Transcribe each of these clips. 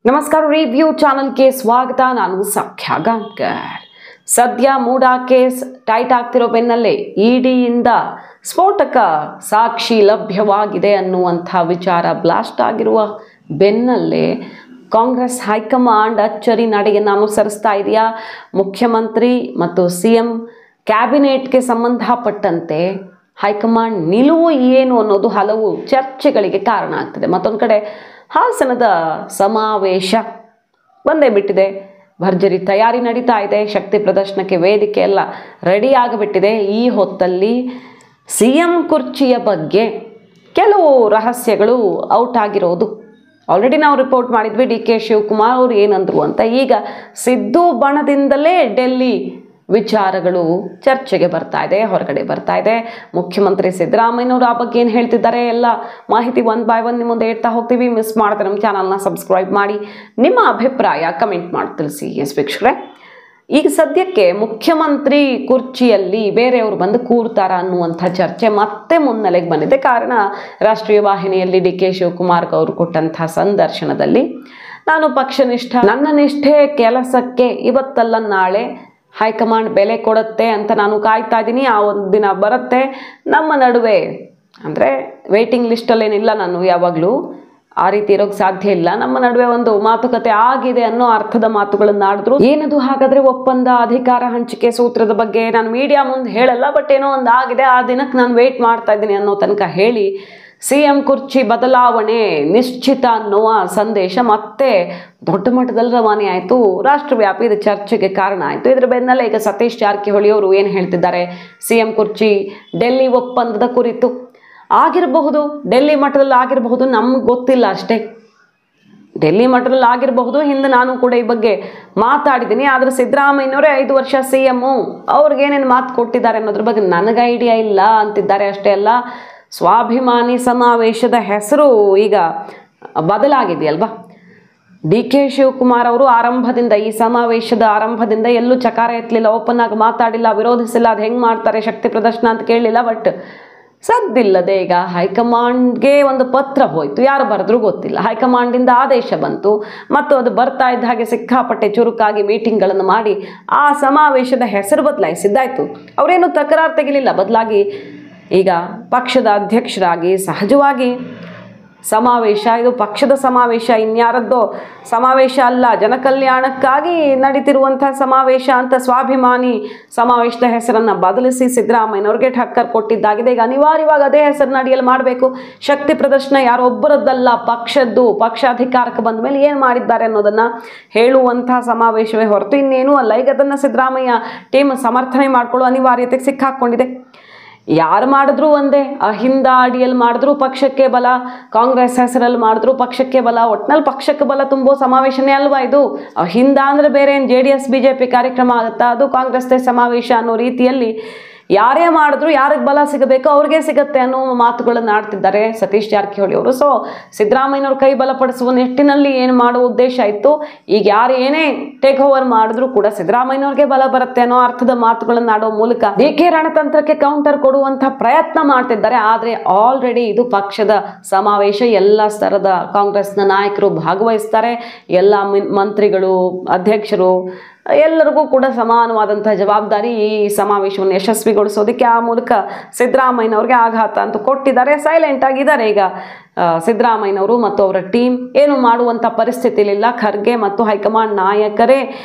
ನಮಸ್ಕಾರ ರಿವ್ಯೂ ಚಾನಲ್ಗೆ ಸ್ವಾಗತ. ನಾನು ಸಖ್ಯಾ ಗಾಂವ್ಕರ್. ಸದ್ಯ ಮೂಡಾ ಕೇಸ್ ಟೈಟ್ ಆಗ್ತಿರೋ ಬೆನ್ನಲ್ಲೇ ಇಡಿಯಿಂದ ಸ್ಫೋಟಕ ಸಾಕ್ಷಿ ಲಭ್ಯವಾಗಿದೆ ಅನ್ನುವಂಥ ವಿಚಾರ ಬ್ಲಾಸ್ಟ್ ಆಗಿರುವ ಬೆನ್ನಲ್ಲೇ ಕಾಂಗ್ರೆಸ್ ಹೈಕಮಾಂಡ್ ಅಚ್ಚರಿ ನಡೆಯನ್ನು ಅನುಸರಿಸ್ತಾ ಇದೆಯಾ? ಮುಖ್ಯಮಂತ್ರಿ ಮತ್ತು ಸಿಎಂ ಕ್ಯಾಬಿನೆಟ್ಗೆ ಸಂಬಂಧಪಟ್ಟಂತೆ ಹೈಕಮಾಂಡ್ ನಿಲುವು ಏನು ಅನ್ನೋದು ಹಲವು ಚರ್ಚೆಗಳಿಗೆ ಕಾರಣ ಆಗ್ತದೆ. ಮತ್ತೊಂದು ಕಡೆ ಹಾಸನದ ಸಮಾವೇಶ ಬಂದೇ ಬಿಟ್ಟಿದೆ. ಭರ್ಜರಿ ತಯಾರಿ ನಡೀತಾ ಇದೆ. ಶಕ್ತಿ ಪ್ರದರ್ಶನಕ್ಕೆ ವೇದಿಕೆ ಎಲ್ಲ ರೆಡಿ ಆಗಿಬಿಟ್ಟಿದೆ. ಈ ಹೊತ್ತಲ್ಲಿ ಸಿಎಂ ಕುರ್ಚಿಯ ಬಗ್ಗೆ ಕೆಲವು ರಹಸ್ಯಗಳು ಔಟ್ ಆಗಿರೋದು ಆಲ್ರೆಡಿ ನಾವು ರಿಪೋರ್ಟ್ ಮಾಡಿದ್ವಿ. ಡಿ ಕೆ ಶಿವಕುಮಾರ್ ಅವರು ಏನಂದ್ರು ಅಂತ. ಈಗ ಸಿದ್ದು ಬಣದಿಂದಲೇ ಡೆಲ್ಲಿ ವಿಚಾರಗಳು ಚರ್ಚೆಗೆ ಬರ್ತಾ ಇದೆ, ಹೊರಗಡೆ ಬರ್ತಾ ಇದೆ. ಮುಖ್ಯಮಂತ್ರಿ ಸಿದ್ದರಾಮಯ್ಯನವರು ಆ ಬಗ್ಗೆ ಏನು ಹೇಳ್ತಿದ್ದಾರೆ ಎಲ್ಲ ಮಾಹಿತಿ ಒನ್ ಬೈ ಒನ್ ನಿಮ್ಮ ಮುಂದೆ ಇಡ್ತಾ ಹೋಗ್ತೀವಿ. ಮಿಸ್ ಮಾಡಿದ್ರೆ ನಮ್ಮ ಚಾನಲ್ನ ಸಬ್ಸ್ಕ್ರೈಬ್ ಮಾಡಿ ನಿಮ್ಮ ಅಭಿಪ್ರಾಯ ಕಮೆಂಟ್ ಮಾಡಿ ತಿಳಿಸಿ. ಎಸ್ ವೀಕ್ಷಕರೇ, ಈಗ ಸದ್ಯಕ್ಕೆ ಮುಖ್ಯಮಂತ್ರಿ ಕುರ್ಚಿಯಲ್ಲಿ ಬೇರೆಯವರು ಬಂದು ಕೂರ್ತಾರ ಅನ್ನುವಂಥ ಚರ್ಚೆ ಮತ್ತೆ ಮುನ್ನೆಲೆಗೆ ಬಂದಿದೆ. ಕಾರಣ ರಾಷ್ಟ್ರೀಯ ವಾಹಿನಿಯಲ್ಲಿ ಡಿ ಕೆ ಶಿವಕುಮಾರ್ ಅವರು ಕೊಟ್ಟಂಥ ಸಂದರ್ಶನದಲ್ಲಿ ನಾನು ಪಕ್ಷನಿಷ್ಠ, ನನ್ನ ನಿಷ್ಠೆ ಕೆಲಸಕ್ಕೆ ಇವತ್ತಲ್ಲ ನಾಳೆ ಹೈಕಮಾಂಡ್ ಬೆಲೆ ಕೊಡುತ್ತೆ ಅಂತ ನಾನು ಕಾಯ್ತಾ ಇದ್ದೀನಿ. ಆ ಒಂದು ದಿನ ಬರುತ್ತೆ. ನಮ್ಮ ನಡುವೆ ಅಂದರೆ ವೇಟಿಂಗ್ ಲಿಸ್ಟಲ್ಲೇನಿಲ್ಲ, ನಾನು ಯಾವಾಗಲೂ ಆ ರೀತಿ ಇರೋಕ್ಕೆ ಸಾಧ್ಯ ಇಲ್ಲ. ನಮ್ಮ ನಡುವೆ ಒಂದು ಮಾತುಕತೆ ಆಗಿದೆ ಅನ್ನೋ ಅರ್ಥದ ಮಾತುಗಳನ್ನು ಆಡಿದ್ರು. ಏನದು ಹಾಗಾದರೆ ಒಪ್ಪಂದ, ಅಧಿಕಾರ ಹಂಚಿಕೆ ಸೂತ್ರದ ಬಗ್ಗೆ ನಾನು ಮೀಡಿಯಾ ಮುಂದೆ ಹೇಳಲ್ಲ, ಬಟ್ ಏನೋ ಒಂದು ಆಗಿದೆ, ಆ ದಿನಕ್ಕೆ ನಾನು ವೇಟ್ ಮಾಡ್ತಾ ಇದ್ದೀನಿ ಅನ್ನೋ ತನಕ ಹೇಳಿ ಸಿಎಂ ಕುರ್ಚಿ ಬದಲಾವಣೆ ನಿಶ್ಚಿತ ಅನ್ನುವ ಸಂದೇಶ ಮತ್ತೆ ದೊಡ್ಡ ಮಟ್ಟದಲ್ಲಿ ರವಾನೆ ಆಯಿತು. ರಾಷ್ಟ್ರವ್ಯಾಪಿ ಇದು ಚರ್ಚೆಗೆ ಕಾರಣ ಆಯಿತು. ಇದರ ಬೆನ್ನಲ್ಲೇ ಈಗ ಸತೀಶ್ ಜಾರಕಿಹೊಳಿ ಅವರು ಏನು ಹೇಳ್ತಿದ್ದಾರೆ, ಸಿಎಂ ಕುರ್ಚಿ ಡೆಲ್ಲಿ ಒಪ್ಪಂದದ ಕುರಿತು ಆಗಿರಬಹುದು, ಡೆಲ್ಲಿ ಮಟ್ಟದಲ್ಲಿ ಆಗಿರಬಹುದು, ನಮ್ಗೆ ಗೊತ್ತಿಲ್ಲ ಅಷ್ಟೇ. ಡೆಲ್ಲಿ ಮಟ್ಟದಲ್ಲಿ ಆಗಿರಬಹುದು, ಹಿಂದೆ ನಾನು ಕೂಡ ಈ ಬಗ್ಗೆ ಮಾತಾಡಿದ್ದೀನಿ. ಆದರೆ ಸಿದ್ದರಾಮಯ್ಯನವರೇ 5 ವರ್ಷ CM, ಅವ್ರಿಗೇನೇನು ಮಾತು ಕೊಟ್ಟಿದ್ದಾರೆ ಅನ್ನೋದ್ರ ಬಗ್ಗೆ ನನಗೆ ಐಡಿಯಾ ಇಲ್ಲ ಅಂತಿದ್ದಾರೆ. ಅಷ್ಟೇ ಅಲ್ಲ, ಸ್ವಾಭಿಮಾನಿ ಸಮಾವೇಶದ ಹೆಸರು ಈಗ ಬದಲಾಗಿದೆಯಲ್ವಾ. ಡಿ ಕೆ ಶಿವಕುಮಾರ್ ಅವರು ಆರಂಭದಿಂದ, ಈ ಸಮಾವೇಶದ ಆರಂಭದಿಂದ ಎಲ್ಲೂ ಚಕಾರ ಎತ್ತಲಿಲ್ಲ, ಓಪನ್ ಆಗಿ ಮಾತಾಡಿಲ್ಲ, ವಿರೋಧಿಸಿಲ್ಲ. ಅದು ಹೆಂಗೆ ಮಾಡ್ತಾರೆ ಶಕ್ತಿ ಪ್ರದರ್ಶನ ಅಂತ ಕೇಳಲಿಲ್ಲ. ಬಟ್ ಸದ್ದಿಲ್ಲದೆ ಈಗ ಹೈಕಮಾಂಡ್ಗೆ ಒಂದು ಪತ್ರ ಹೋಯಿತು, ಯಾರು ಬರೆದ್ರೂ ಗೊತ್ತಿಲ್ಲ. ಹೈಕಮಾಂಡಿಂದ ಆದೇಶ ಬಂತು ಮತ್ತು ಅದು ಬರ್ತಾ ಇದ್ದ ಹಾಗೆ ಸಿಕ್ಕಾಪಟ್ಟೆ ಚುರುಕಾಗಿ ಮೀಟಿಂಗ್ಗಳನ್ನು ಮಾಡಿ ಆ ಸಮಾವೇಶದ ಹೆಸರು ಬದಲಾಯಿಸಿದ್ದಾಯಿತು. ಅವರೇನು ತಕರಾರು ತೆಗಿಲಿಲ್ಲ. ಬದಲಾಗಿ ಈಗ ಪಕ್ಷದ ಅಧ್ಯಕ್ಷರಾಗಿ ಸಹಜವಾಗಿ ಸಮಾವೇಶ, ಇದು ಪಕ್ಷದ ಸಮಾವೇಶ, ಇನ್ಯಾರದ್ದೋ ಸಮಾವೇಶ ಅಲ್ಲ, ಜನಕಲ್ಯಾಣಕ್ಕಾಗಿ ನಡೀತಿರುವಂಥ ಸಮಾವೇಶ ಅಂತ ಸ್ವಾಭಿಮಾನಿ ಸಮಾವೇಶದ ಹೆಸರನ್ನು ಬದಲಿಸಿ ಸಿದ್ದರಾಮಯ್ಯನವ್ರಿಗೆ ಠಕ್ಕರ್ ಕೊಟ್ಟಿದ್ದಾಗಿದೆ. ಈಗ ಅನಿವಾರ್ಯವಾಗಿ ಅದೇ ಹೆಸರು ಅಡಿಯಲ್ಲಿ ಮಾಡಬೇಕು. ಶಕ್ತಿ ಪ್ರದರ್ಶನ ಯಾರೊಬ್ಬರದ್ದಲ್ಲ, ಪಕ್ಷದ್ದು. ಪಕ್ಷ ಅಧಿಕಾರಕ್ಕೆ ಬಂದ ಮೇಲೆ ಏನು ಮಾಡಿದ್ದಾರೆ ಅನ್ನೋದನ್ನು ಹೇಳುವಂಥ ಸಮಾವೇಶವೇ ಹೊರತು ಇನ್ನೇನೂ ಅಲ್ಲ. ಈಗ ಅದನ್ನು ಸಿದ್ದರಾಮಯ್ಯ ಟೀಮ್ ಸಮರ್ಥನೆ ಮಾಡಿಕೊಳ್ಳೋ ಅನಿವಾರ್ಯತೆಗೆ ಸಿಕ್ಕಾಕ್ಕೊಂಡಿದೆ. ಯಾರು ಮಾಡಿದ್ರು ಒಂದೇ, ಅಹಿಂದ ಅಡಿಯಲ್ಲಿ ಮಾಡಿದ್ರು ಪಕ್ಷಕ್ಕೆ ಬಲ, ಕಾಂಗ್ರೆಸ್ ಹೆಸರಲ್ಲಿ ಮಾಡಿದ್ರು ಪಕ್ಷಕ್ಕೆ ಬಲ, ಒಟ್ಟಿನಲ್ಲಿ ಪಕ್ಷಕ್ಕೆ ಬಲ ತುಂಬೋ ಸಮಾವೇಶನೇ ಅಲ್ವಾ ಇದು. ಅಹಿಂದ ಅಂದರೆ ಬೇರೆ ಏನು JDS BJP ಕಾರ್ಯಕ್ರಮ ಆಗುತ್ತಾ, ಅದು ಕಾಂಗ್ರೆಸ್ದೇ ಸಮಾವೇಶ ಅನ್ನೋ ರೀತಿಯಲ್ಲಿ ಯಾರೇ ಮಾಡಿದ್ರು ಯಾರಿಗೆ ಬಲ ಸಿಗಬೇಕು ಅವ್ರಿಗೆ ಸಿಗತ್ತೆ ಅನ್ನೋ ಮಾತುಗಳನ್ನು ಆಡ್ತಿದ್ದಾರೆ ಸತೀಶ್ ಜಾರಕಿಹೊಳಿ ಅವರು. ಸೊ ಸಿದ್ದರಾಮಯ್ಯನವ್ರ ಕೈ ಬಲಪಡಿಸುವ ನಿಟ್ಟಿನಲ್ಲಿ ಏನು ಮಾಡುವ ಉದ್ದೇಶ ಇತ್ತು. ಈಗ ಯಾರು ಏನೇ ಟೇಕ್ ಓವರ್ ಮಾಡಿದ್ರು ಕೂಡ ಸಿದ್ದರಾಮಯ್ಯನವ್ರಿಗೆ ಬಲ ಬರುತ್ತೆ ಅನ್ನೋ ಅರ್ಥದ ಮಾತುಗಳನ್ನು ಆಡೋ ಮೂಲಕ DK ರಣತಂತ್ರಕ್ಕೆ ಕೌಂಟರ್ ಕೊಡುವಂಥ ಪ್ರಯತ್ನ ಮಾಡ್ತಿದ್ದಾರೆ. ಆದರೆ ಆಲ್ರೆಡಿ ಇದು ಪಕ್ಷದ ಸಮಾವೇಶ, ಎಲ್ಲ ಸ್ತರದ ಕಾಂಗ್ರೆಸ್ನ ನಾಯಕರು ಭಾಗವಹಿಸ್ತಾರೆ. ಎಲ್ಲ ಮಂತ್ರಿಗಳು, ಅಧ್ಯಕ್ಷರು ಎಲ್ಲರಿಗೂ ಕೂಡ ಸಮಾನವಾದಂಥ ಜವಾಬ್ದಾರಿ ಈ ಸಮಾವೇಶವನ್ನು ಯಶಸ್ವಿಗೊಳಿಸೋದಕ್ಕೆ. ಆ ಮೂಲಕ ಸಿದ್ದರಾಮಯ್ಯನವ್ರಿಗೆ ಆಘಾತ ಅಂತೂ ಕೊಟ್ಟಿದ್ದಾರೆ. ಸೈಲೆಂಟ್ ಆಗಿದ್ದಾರೆ ಈಗ ಸಿದ್ದರಾಮಯ್ಯನವರು ಮತ್ತು ಅವರ ಟೀಮ್. ಏನು ಮಾಡುವಂಥ ಪರಿಸ್ಥಿತಿಲಿಲ್ಲ. ಖರ್ಗೆ ಮತ್ತು ಹೈಕಮಾಂಡ್ ನಾಯಕರೇ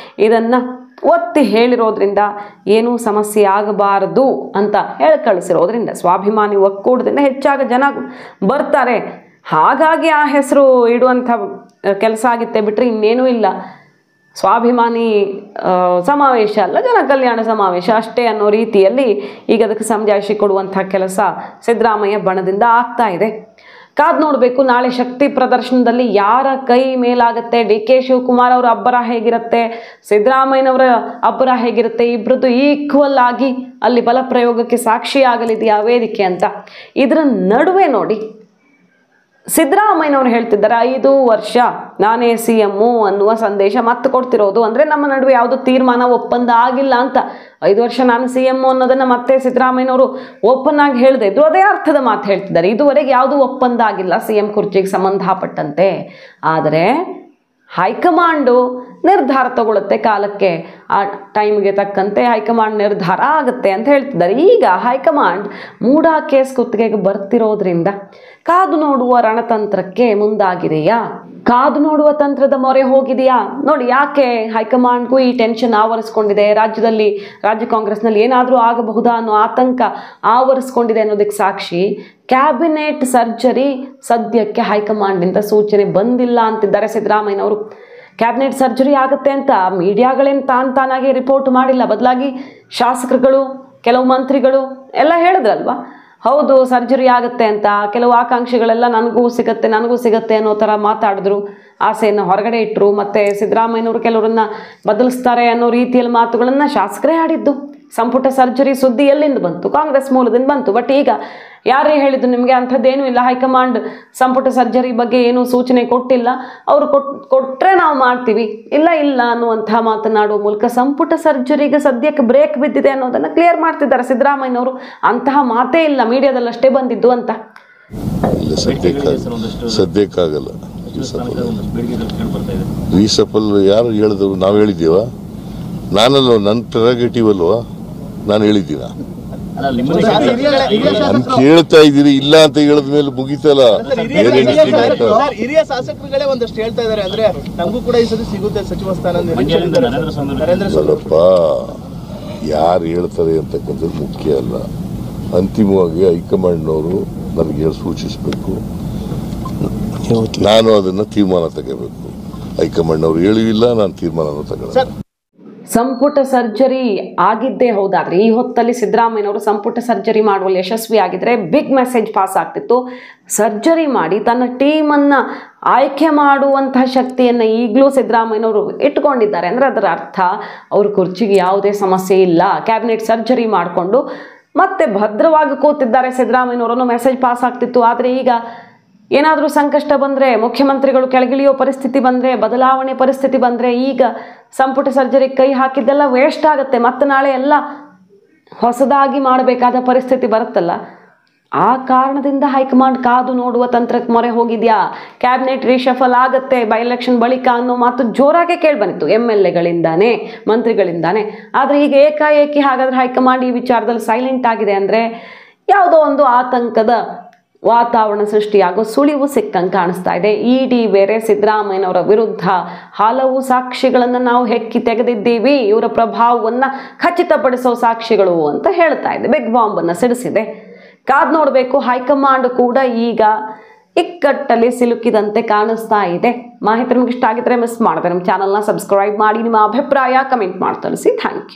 ಇದನ್ನು ಒತ್ತಿ ಹೇಳಿರೋದ್ರಿಂದ ಏನೂ ಸಮಸ್ಯೆ ಆಗಬಾರದು ಅಂತ ಹೇಳಿ ಕಳಿಸಿರೋದ್ರಿಂದ ಸ್ವಾಭಿಮಾನಿ ಒಕ್ಕೂಟದಿಂದ ಹೆಚ್ಚಾಗಿ ಜನ ಬರ್ತಾರೆ. ಹಾಗಾಗಿ ಆ ಹೆಸರು ಇಡುವಂಥ ಕೆಲಸ ಆಗಿತ್ತೆ, ಬಿಟ್ಟರೆ ಇನ್ನೇನೂ ಇಲ್ಲ. ಸ್ವಾಭಿಮಾನಿ ಸಮಾವೇಶ ಅಲ್ಲ, ಜನಕಲ್ಯಾಣ ಸಮಾವೇಶ ಅಷ್ಟೇ ಅನ್ನೋ ರೀತಿಯಲ್ಲಿ ಈಗ ಅದಕ್ಕೆ ಸಮಜಾಯಿಷಿ ಕೊಡುವಂಥ ಕೆಲಸ ಸಿದ್ದರಾಮಯ್ಯ ಬಣದಿಂದ ಆಗ್ತಾ ಇದೆ. ಕಾದು ನೋಡಬೇಕು ನಾಳೆ ಶಕ್ತಿ ಪ್ರದರ್ಶನದಲ್ಲಿ ಯಾರ ಕೈ ಮೇಲಾಗುತ್ತೆ. DK ಶಿವಕುಮಾರ್ ಅವರ ಅಬ್ಬರ ಹೇಗಿರುತ್ತೆ, ಸಿದ್ದರಾಮಯ್ಯನವರ ಅಬ್ಬರ ಹೇಗಿರುತ್ತೆ, ಇಬ್ಬರದ್ದು ಈಕ್ವಲ್ ಆಗಿ ಅಲ್ಲಿ ಬಲ ಪ್ರಯೋಗಕ್ಕೆ ಸಾಕ್ಷಿಯಾಗಲಿದೆಯಾ ವೇದಿಕೆ ಅಂತ. ಇದರ ನಡುವೆ ನೋಡಿ ಸಿದ್ದರಾಮಯ್ಯನವರು ಹೇಳ್ತಿದ್ದಾರೆ 5 ವರ್ಷ ನಾನೇ CM ಅನ್ನುವ ಸಂದೇಶ ಮತ್ತೆ ಕೊಡ್ತಿರೋದು. ಅಂದರೆ ನಮ್ಮ ನಡುವೆ ಯಾವುದೋ ತೀರ್ಮಾನ ಒಪ್ಪಂದ ಆಗಿಲ್ಲ ಅಂತ. 5 ವರ್ಷ ನಾನು CM ಅನ್ನೋದನ್ನು ಮತ್ತೆ ಸಿದ್ದರಾಮಯ್ಯನವರು ಓಪನ್ ಆಗಿ ಹೇಳದೇ ಇದ್ರು ಅದೇ ಅರ್ಥದ ಮಾತು ಹೇಳ್ತಿದ್ದಾರೆ. ಇದುವರೆಗೆ ಯಾವುದೂ ಒಪ್ಪಂದ ಆಗಿಲ್ಲ CM ಕುರ್ಚಿಗೆ ಸಂಬಂಧಪಟ್ಟಂತೆ. ಆದರೆ ಹೈಕಮಾಂಡು ನಿರ್ಧಾರ ತಗೊಳುತ್ತೆ ಕಾಲಕ್ಕೆ, ಆ ಟೈಮ್ಗೆ ತಕ್ಕಂತೆ ಹೈಕಮಾಂಡ್ ನಿರ್ಧಾರ ಆಗುತ್ತೆ ಅಂತ ಹೇಳ್ತಿದ್ದಾರೆ. ಈಗ ಹೈಕಮಾಂಡ್ ಮೂಡಾ ಕೇಸ್ ಕುತ್ತಿಗೆಗೆ ಬರ್ತಿರೋದ್ರಿಂದ ಕಾದು ನೋಡುವ ರಣತಂತ್ರಕ್ಕೆ ಮುಂದಾಗಿದೆಯಾ, ಕಾದು ನೋಡುವ ತಂತ್ರದ ಮೊರೆ ಹೋಗಿದೆಯಾ ನೋಡಿ. ಯಾಕೆ ಹೈಕಮಾಂಡ್ಗೂ ಈ ಟೆನ್ಷನ್ ಆವರಿಸ್ಕೊಂಡಿದೆ, ರಾಜ್ಯ ಕಾಂಗ್ರೆಸ್ನಲ್ಲಿ ಏನಾದರೂ ಆಗಬಹುದಾ ಅನ್ನೋ ಆತಂಕ ಆವರಿಸ್ಕೊಂಡಿದೆ ಅನ್ನೋದಕ್ಕೆ ಸಾಕ್ಷಿ ಕ್ಯಾಬಿನೆಟ್ ಸರ್ಜರಿ ಸದ್ಯಕ್ಕೆ ಹೈಕಮಾಂಡ್ನಿಂದ ಸೂಚನೆ ಬಂದಿಲ್ಲ ಅಂತಿದ್ದಾರೆ ಸಿದ್ದರಾಮಯ್ಯನವರು. ಕ್ಯಾಬಿನೆಟ್ ಸರ್ಜರಿ ಆಗುತ್ತೆ ಅಂತ ಮೀಡಿಯಾಗಳೇನು ತಾನಾಗೆ ರಿಪೋರ್ಟ್ ಮಾಡಿಲ್ಲ, ಬದಲಾಗಿ ಶಾಸಕರುಗಳು, ಕೆಲವು ಮಂತ್ರಿಗಳು ಎಲ್ಲ ಹೇಳಿದ್ರಲ್ವ, ಹೌದು ಸರ್ಜರಿ ಆಗುತ್ತೆ ಅಂತ. ಕೆಲವು ಆಕಾಂಕ್ಷಿಗಳೆಲ್ಲ ನನಗೂ ಸಿಗತ್ತೆ ಅನ್ನೋ ಥರ ಮಾತಾಡಿದ್ರು, ಆಸೆಯನ್ನು ಹೊರಗಡೆ ಇಟ್ಟರು. ಮತ್ತು ಸಿದ್ದರಾಮಯ್ಯನವರು ಕೆಲವರನ್ನ ಬದಲಿಸ್ತಾರೆ ಅನ್ನೋ ರೀತಿಯಲ್ಲಿ ಮಾತುಗಳನ್ನು ಶಾಸಕರೇ ಆಡಿದ್ದು. ಸಂಪುಟ ಸರ್ಜರಿ ಸುದ್ದಿ ಎಲ್ಲಿಂದ ಬಂತು? ಕಾಂಗ್ರೆಸ್ ಮೂಲದಿಂದ ಬಂತು. ಬಟ್ ಈಗ ಯಾರೇ ಹೇಳಿದ್ದು ನಿಮಗೆ? ಅಂಥದ್ದೇನೂ ಇಲ್ಲ. ಹೈಕಮಾಂಡ್ ಸಂಪುಟ ಸರ್ಜರಿ ಬಗ್ಗೆ ಏನೂ ಸೂಚನೆ ಕೊಟ್ಟಿಲ್ಲ. ಅವರು ಕೊಟ್ಟರೆ ನಾವು ಮಾಡ್ತೀವಿ, ಇಲ್ಲ ಅನ್ನುವಂಥ ಮಾತನಾಡುವ ಮೂಲಕ ಸಂಪುಟ ಸರ್ಜರಿಗೆ ಸದ್ಯಕ್ಕೆ ಬ್ರೇಕ್ ಬಿದ್ದಿದೆ ಅನ್ನೋದನ್ನು ಕ್ಲಿಯರ್ ಮಾಡ್ತಿದ್ದಾರೆ ಸಿದ್ದರಾಮಯ್ಯನವರು. ಅಂತಹ ಮಾತೇ ಇಲ್ಲ, ಮೀಡಿಯಾದಲ್ಲಷ್ಟೇ ಬಂದಿದ್ದು ಅಂತ. ಸದ್ಯಕ್ಕಾಗಲ್ಲ. ರೀಸಫಲ್ ಯಾರು ಹೇಳಿದ್ರು? ನಾವು ಹೇಳಿದ್ದೀವ? ನಾನಲ್ಲ, ನನ್ನ ಪ್ರೆರಗೇಟಿವ್ ಅಲ್ವಾ, ನಾನು ಹೇಳಿದ್ದೀನ? ನಾನು ಕೇಳ್ತಾ ಇದ್ದೀರಿ, ಇಲ್ಲ ಅಂತ ಹೇಳಿದ ಮೇಲೆ ಮುಗಿತಲ್ಲ. ಹಿರಿಯ ಶಾಸಕರುಗಳೇ ಒಂದಷ್ಟು ಹೇಳ್ತಾ ಇದ್ದಾರೆ, ಅಂದ್ರೆ ನಮಗೂ ಕೂಡ ಈ ಸತಿ ಸಿಗುತ್ತೆ ಸಚಿವ ಸ್ಥಾನ. ಅಲ್ಲಪ್ಪ, ಯಾರು ಹೇಳ್ತಾರೆ ಅಂತಕ್ಕಂಥದ್ದು ಮುಖ್ಯ ಅಲ್ಲ. ಅಂತಿಮವಾಗಿ ಹೈಕಮಾಂಡ್ನವರು ನನಗೆ ಸೂಚಿಸಬೇಕು, ನಾನು ಅದನ್ನ ತೀರ್ಮಾನ ತಗೋಬೇಕು. ಹೈಕಮಾಂಡ್ನವ್ರು ಹೇಳಿಲ್ಲ, ನಾನು ತೀರ್ಮಾನ ತಗೊಳ್ಳ. ಸಂಪುಟ ಸರ್ಜರಿ ಆಗಿದ್ದೇ ಹೌದಾದ್ರೆ ಈ ಹೊತ್ತಲ್ಲಿ ಸಿದ್ದರಾಮಯ್ಯನವರು ಸಂಪುಟ ಸರ್ಜರಿ ಮಾಡುವಲ್ಲಿ ಯಶಸ್ವಿ ಆಗಿದ್ರೆ ಬಿಗ್ ಮೆಸೇಜ್ ಪಾಸ್ ಆಗ್ತಿತ್ತು. ಸರ್ಜರಿ ಮಾಡಿ ತನ್ನ ಟೀಮನ್ನು ಆಯ್ಕೆ ಮಾಡುವಂತಹ ಶಕ್ತಿಯನ್ನು ಈಗಲೂ ಸಿದ್ದರಾಮಯ್ಯನವರು ಇಟ್ಕೊಂಡಿದ್ದಾರೆ ಅಂದರೆ ಅದರ ಅರ್ಥ ಅವ್ರ ಕುರ್ಚಿಗೆ ಯಾವುದೇ ಸಮಸ್ಯೆ ಇಲ್ಲ. ಕ್ಯಾಬಿನೆಟ್ ಸರ್ಜರಿ ಮಾಡಿಕೊಂಡು ಮತ್ತೆ ಭದ್ರವಾಗಿ ಕೂತಿದ್ದಾರೆ ಸಿದ್ದರಾಮಯ್ಯನವರನ್ನು ಮೆಸೇಜ್ ಪಾಸ್ ಆಗ್ತಿತ್ತು. ಆದರೆ ಈಗ ಏನಾದರೂ ಸಂಕಷ್ಟ ಬಂದರೆ, ಮುಖ್ಯಮಂತ್ರಿಗಳು ಕೆಳಗಿಳಿಯೋ ಪರಿಸ್ಥಿತಿ ಬಂದರೆ, ಬದಲಾವಣೆ ಪರಿಸ್ಥಿತಿ ಬಂದರೆ, ಈಗ ಸಂಪುಟ ಸರ್ಜರಿ ಕೈ ಹಾಕಿದ್ದೆಲ್ಲ ವೇಸ್ಟ್ ಆಗುತ್ತೆ. ಮತ್ತು ನಾಳೆ ಎಲ್ಲ ಹೊಸದಾಗಿ ಮಾಡಬೇಕಾದ ಪರಿಸ್ಥಿತಿ ಬರುತ್ತಲ್ಲ. ಆ ಕಾರಣದಿಂದ ಹೈಕಮಾಂಡ್ ಕಾದು ನೋಡುವ ತಂತ್ರಕ್ಕೆ ಮೊರೆ ಹೋಗಿದೆಯಾ? ಕ್ಯಾಬಿನೆಟ್ ರಿಶಫಲ್ ಆಗುತ್ತೆ ಬೈ ಎಲೆಕ್ಷನ್ ಬಳಿಕ ಅನ್ನೋ ಮಾತು ಜೋರಾಗೆ ಕೇಳಿಬಂದಿತ್ತು MLAಗಳಿಂದಾನೆ, ಮಂತ್ರಿಗಳಿಂದಾನೆ. ಆದರೆ ಈಗ ಏಕಾಏಕಿ ಹಾಗಾದರೆ ಹೈಕಮಾಂಡ್ ಈ ವಿಚಾರದಲ್ಲಿ ಸೈಲೆಂಟ್ ಆಗಿದೆ ಅಂದರೆ ಯಾವುದೋ ಒಂದು ಆತಂಕದ ವಾತಾವರಣ ಸೃಷ್ಟಿಯಾಗೋ ಸುಳಿವು ಸಿಕ್ಕಂಗೆ ಕಾಣಿಸ್ತಾ ಇದೆ. ಇಡಿ ಬೇರೆ ಸಿದ್ದರಾಮಯ್ಯನವರ ವಿರುದ್ಧ ಹಲವು ಸಾಕ್ಷಿಗಳನ್ನು ನಾವು ಹೆಕ್ಕಿ ತೆಗೆದಿದ್ದೀವಿ, ಇವರ ಪ್ರಭಾವವನ್ನು ಖಚಿತಪಡಿಸೋ ಸಾಕ್ಷಿಗಳು ಅಂತ ಹೇಳ್ತಾ ಇದೆ. ಬಿಗ್ ಬಾಂಬನ್ನು ಸಿಡಿಸಿದೆ. ಕಾದ್ ನೋಡಬೇಕು. ಹೈಕಮಾಂಡ್ ಕೂಡ ಈಗ ಇಕ್ಕಟ್ಟಲ್ಲಿ ಸಿಲುಕಿದಂತೆ ಕಾಣಿಸ್ತಾ ಇದೆ. ಮಾಹಿತಿ ನಿಮ್ಗೆ ಇಷ್ಟ ಆಗಿದ್ರೆ ಮಿಸ್ ಮಾಡದೆ ನಮ್ಮ ಚಾನಲ್ನ ಸಬ್ಸ್ಕ್ರೈಬ್ ಮಾಡಿ, ನಿಮ್ಮ ಅಭಿಪ್ರಾಯ ಕಮೆಂಟ್ ಮಾಡಿ ತಿಳಿಸಿ. Thank you.